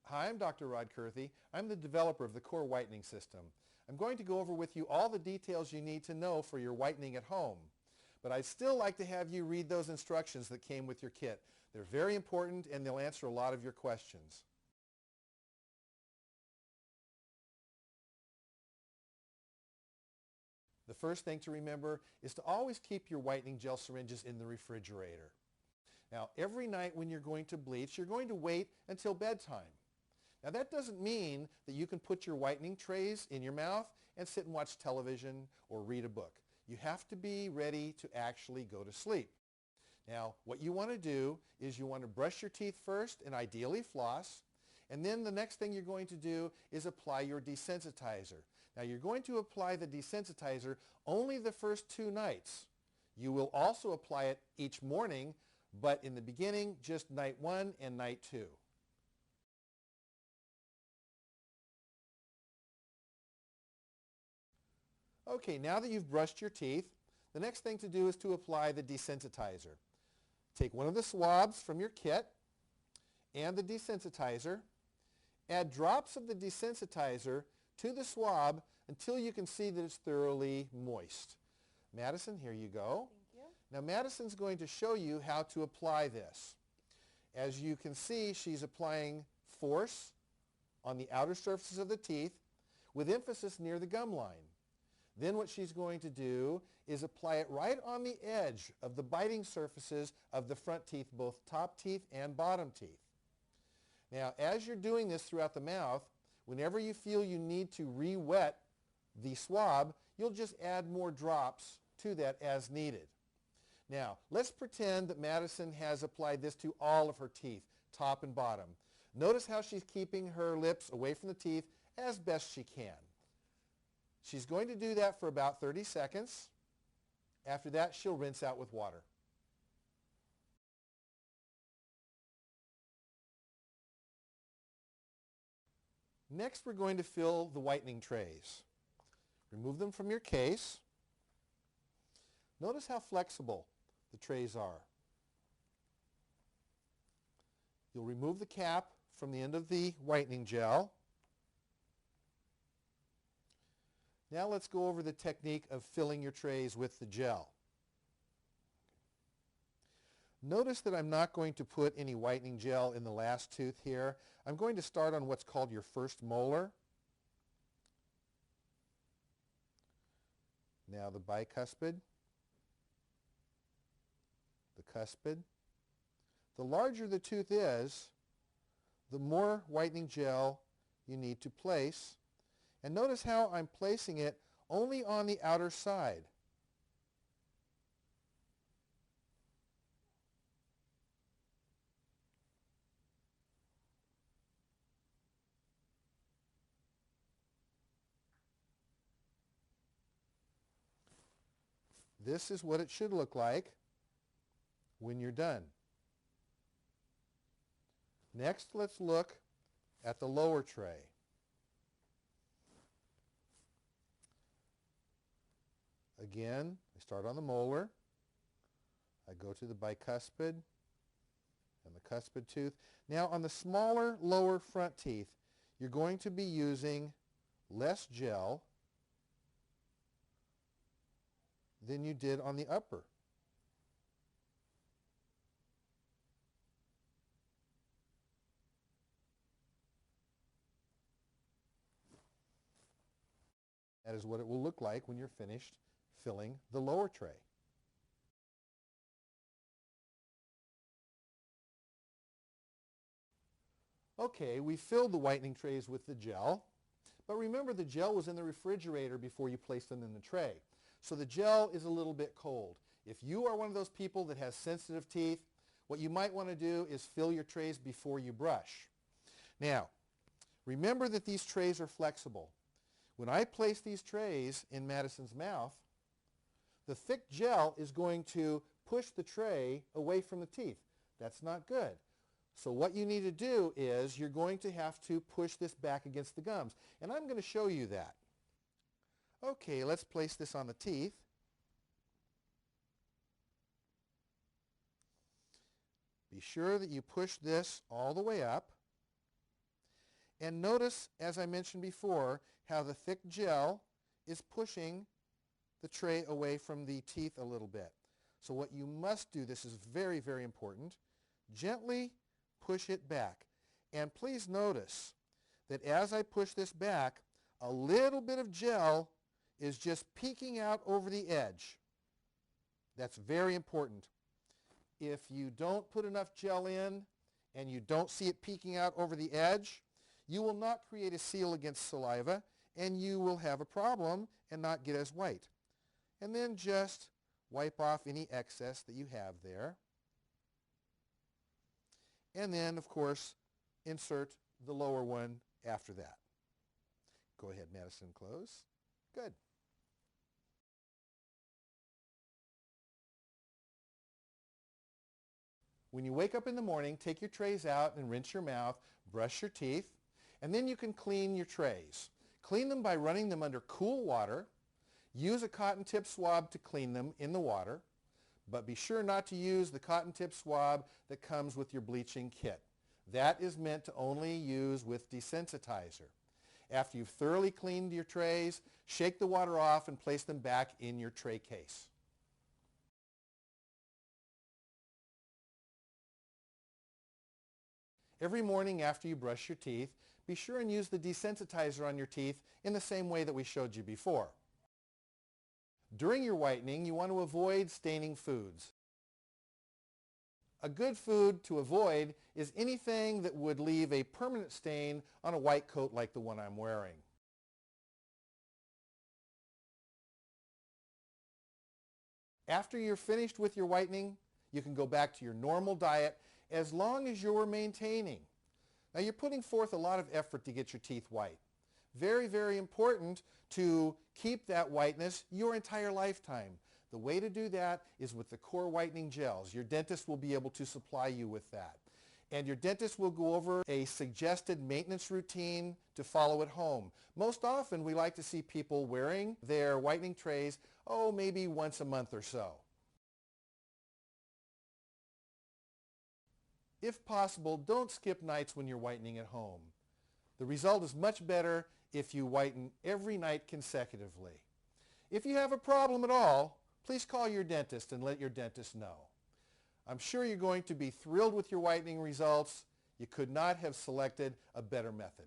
Hi, I'm Dr. Rod Kurthy. I'm the developer of the KOR Whitening System. I'm going to go over with you all the details you need to know for your whitening at home. But I'd still like to have you read those instructions that came with your kit. They're very important and they'll answer a lot of your questions. The first thing to remember is to always keep your whitening gel syringes in the refrigerator. Now, every night when you're going to bleach, you're going to wait until bedtime. Now, that doesn't mean that you can put your whitening trays in your mouth and sit and watch television or read a book. You have to be ready to actually go to sleep. Now, what you want to do is you want to brush your teeth first and ideally floss. And then the next thing you're going to do is apply your desensitizer. Now, you're going to apply the desensitizer only the first 2 nights. You will also apply it each morning, but in the beginning, just night 1 and night 2. Okay, now that you've brushed your teeth, the next thing to do is to apply the desensitizer. Take one of the swabs from your kit and the desensitizer. Add drops of the desensitizer to the swab until you can see that it's thoroughly moist. Madison, here you go. Thank you. Now Madison's going to show you how to apply this. As you can see, she's applying force on the outer surfaces of the teeth with emphasis near the gum line. Then what she's going to do is apply it right on the edge of the biting surfaces of the front teeth, both top teeth and bottom teeth. Now, as you're doing this throughout the mouth, whenever you feel you need to re-wet the swab, you'll just add more drops to that as needed. Now, let's pretend that Madison has applied this to all of her teeth, top and bottom. Notice how she's keeping her lips away from the teeth as best she can. She's going to do that for about 30 seconds. After that, she'll rinse out with water. Next, we're going to fill the whitening trays. Remove them from your case. Notice how flexible the trays are. You'll remove the cap from the end of the whitening gel. Now let's go over the technique of filling your trays with the gel. Notice that I'm not going to put any whitening gel in the last tooth here. I'm going to start on what's called your first molar. Now the bicuspid, the cuspid. The larger the tooth is, the more whitening gel you need to place. And notice how I'm placing it only on the outer side. This is what it should look like when you're done. Next, let's look at the lower tray. Again, I start on the molar. I go to the bicuspid and the cuspid tooth. Now on the smaller lower front teeth, you're going to be using less gel than you did on the upper. That is what it will look like when you're finished filling the lower tray. Okay, we filled the whitening trays with the gel, but remember the gel was in the refrigerator before you placed them in the tray. So the gel is a little bit cold. If you are one of those people that has sensitive teeth, what you might want to do is fill your trays before you brush. Now, remember that these trays are flexible. When I place these trays in Madison's mouth, the thick gel is going to push the tray away from the teeth. That's not good. So what you need to do is you're going to have to push this back against the gums. And I'm going to show you that. Okay, let's place this on the teeth. Be sure that you push this all the way up. And notice, as I mentioned before, how the thick gel is pushing the tray away from the teeth a little bit. So what you must do, this is very, very important, gently push it back. And please notice that as I push this back, a little bit of gel is just peeking out over the edge. That's very important. If you don't put enough gel in and you don't see it peeking out over the edge, you will not create a seal against saliva and you will have a problem and not get as white. And then just wipe off any excess that you have there. And then, of course, insert the lower one after that. Go ahead, Madison, close. Good. When you wake up in the morning, take your trays out and rinse your mouth, brush your teeth, and then you can clean your trays. Clean them by running them under cool water. Use a cotton tip swab to clean them in the water, but be sure not to use the cotton tip swab that comes with your bleaching kit. That is meant to only use with desensitizer. After you've thoroughly cleaned your trays, shake the water off and place them back in your tray case. Every morning after you brush your teeth, be sure and use the desensitizer on your teeth in the same way that we showed you before. During your whitening, you want to avoid staining foods. A good food to avoid is anything that would leave a permanent stain on a white coat like the one I'm wearing. After you're finished with your whitening, you can go back to your normal diet as long as you're maintaining. Now you're putting forth a lot of effort to get your teeth white. Very, very important to keep that whiteness your entire lifetime. The way to do that is with the KOR Whitening Gels. Your dentist will be able to supply you with that. And your dentist will go over a suggested maintenance routine to follow at home. Most often we like to see people wearing their whitening trays, maybe once a month or so. If possible, don't skip nights when you're whitening at home. The result is much better if you whiten every night consecutively. If you have a problem at all, please call your dentist and let your dentist know. I'm sure you're going to be thrilled with your whitening results. You could not have selected a better method.